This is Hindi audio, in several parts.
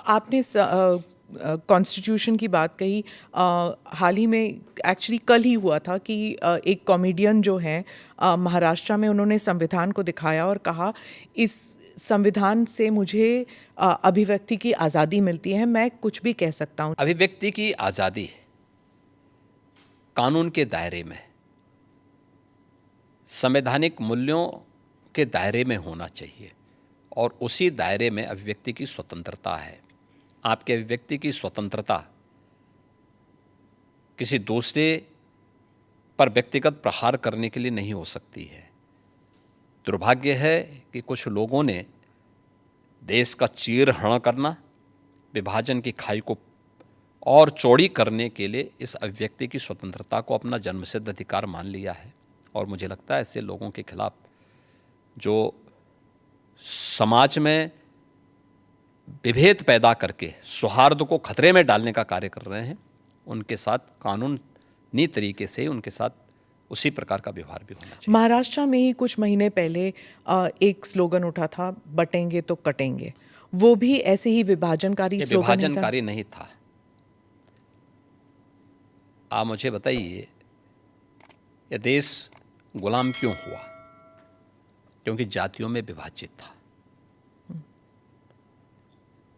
आपने कॉन्स्टिट्यूशन की बात कही। हाल ही में एक्चुअली कल ही हुआ था कि एक कॉमेडियन जो हैं महाराष्ट्र में, उन्होंने संविधान को दिखाया और कहा इस संविधान से मुझे अभिव्यक्ति की आज़ादी मिलती है, मैं कुछ भी कह सकता हूँ। अभिव्यक्ति की आज़ादी कानून के दायरे में, संवैधानिक मूल्यों के दायरे में होना चाहिए और उसी दायरे में अभिव्यक्ति की स्वतंत्रता है। आपके अभिव्यक्ति की स्वतंत्रता किसी दूसरे पर व्यक्तिगत प्रहार करने के लिए नहीं हो सकती है। दुर्भाग्य है कि कुछ लोगों ने देश का चीरहरण करना, विभाजन की खाई को और चौड़ी करने के लिए इस अभिव्यक्ति की स्वतंत्रता को अपना जन्मसिद्ध अधिकार मान लिया है। और मुझे लगता है ऐसे लोगों के खिलाफ जो समाज में विभेद पैदा करके सौहार्द को खतरे में डालने का कार्य कर रहे हैं, उनके साथ कानूनी तरीके से उनके साथ उसी प्रकार का व्यवहार भी होना चाहिए। महाराष्ट्र में ही कुछ महीने पहले एक स्लोगन उठा था, बटेंगे तो कटेंगे। वो भी ऐसे ही विभाजनकारी स्लोगन ही था? विभाजनकारी नहीं था। आप मुझे बताइए, यह देश गुलाम क्यों हुआ? क्योंकि जातियों में विभाजित था।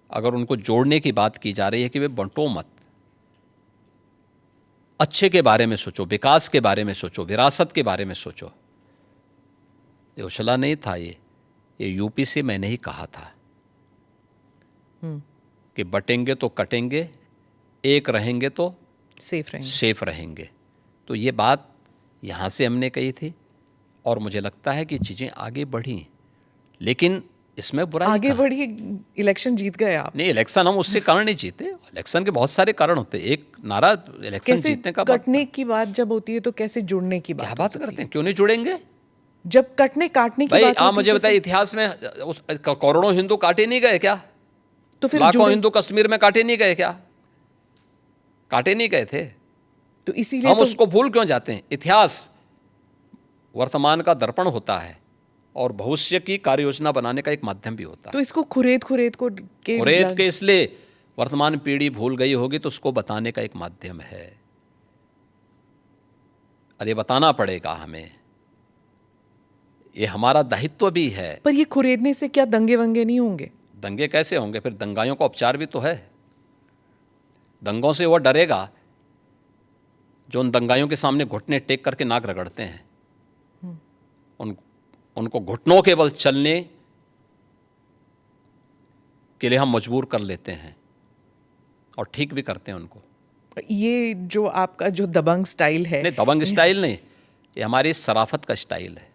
अगर उनको जोड़ने की बात की जा रही है कि वे बंटो मत, अच्छे के बारे में सोचो, विकास के बारे में सोचो, विरासत के बारे में सोचो। ये उछला नहीं था, ये यूपी से मैंने ही कहा था कि बटेंगे तो कटेंगे, एक रहेंगे तो सेफ रहेंगे। तो ये बात यहाँ से हमने कही थी और मुझे लगता है कि चीज़ें आगे बढ़ी, लेकिन इसमें बुराई आगे बढ़ी। इलेक्शन जीत गए आप? नहीं, इलेक्शन हम उससे कारण नहीं जीते। इलेक्शन के बहुत सारे कारण होते हैं। एक नारा इलेक्शन जीतने का कटने की बात जब होती है तो कैसे जुड़ने की बात? क्या बात करते हैं, क्यों नहीं जुड़ेंगे? जब कटने काटने की बात आप मुझे बताइए, इतिहास में करोड़ों हिंदू काटे नहीं गए क्या? तो फिर लाखों हिंदू कश्मीर में काटे नहीं गए क्या? काटे नहीं गए थे। तो इसीलिए हम उसको भूल क्यों जाते हैं? इतिहास वर्तमान का दर्पण होता है और भविष्य की कार्य योजना बनाने का एक माध्यम भी होता है। तो इसको खुरेद के इसलिए वर्तमान पीढ़ी भूल गई होगी तो उसको बताने का एक माध्यम है। अरे बताना पड़ेगा हमें, ये हमारा दायित्व भी है। पर ये खुरेदने से क्या दंगे वंगे नहीं होंगे? दंगे कैसे होंगे? फिर दंगाइयों का उपचार भी तो है। दंगों से वो डरेगा जो उन दंगाइयों के सामने घुटने टेक करके नाक रगड़ते हैं। उनको घुटनों के बल चलने के लिए हम मजबूर कर लेते हैं और ठीक भी करते हैं उनको। ये जो आपका जो दबंग स्टाइल है, नहीं, दबंग स्टाइल नहीं, ये हमारी शराफत का स्टाइल है।